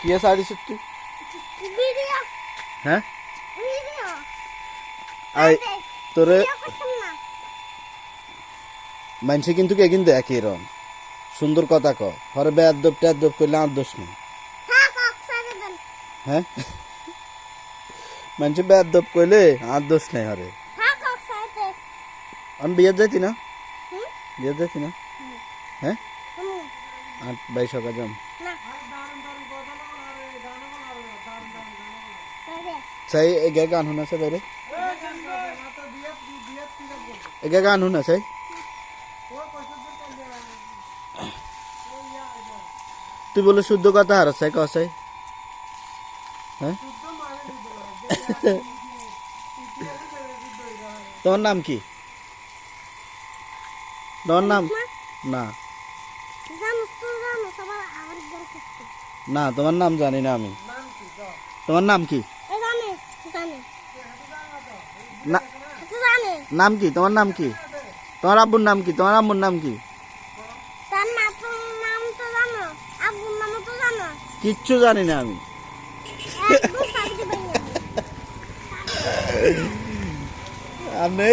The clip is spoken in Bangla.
কি সারিস তুই? ভিডিও হ্যাঁ ভিডিও আই তোরে ভিডিও করতাম না। মানুষে কিন্তু কিন্তু একই রকম সুন্দর কথা ক হরে বেয়াদব টেয়াদব করলে আর দোষ নেই। হ্যাঁ কক সাইডে দেন। হ্যাঁ মানুষে বেয়াদব করলে আর দোষ নেই হরে। হ্যাঁ কক সাইডে। আমি বিয়ে যাইতি না, হুম বিয়ে যাইতি না। হ্যাঁ হুম আর ভাই সকাল যাম না সাইডে চাই এগে গান শুনা চাই বাইরে এগে গান শুনা চাই তুই বলে শুদ্ধ কথা আর চাই ক চাই। হ্যাঁ তোমার নাম কি? তোমার নাম না জানো তো জানো সবার আবার গেল করতে। না তোমার নাম জানি না আমি। তোমার নাম কি? এই জানে জানে না তো জানে নাম কি? তোমার নাম কি? তোমার আব্বুর নাম কি? তোমার আম্মুর নাম কি? তার নাম তো জানো আব্বুর নাম তো জানো কিচ্ছু জানি না আমি। একদম সাইডে বাইরে আমি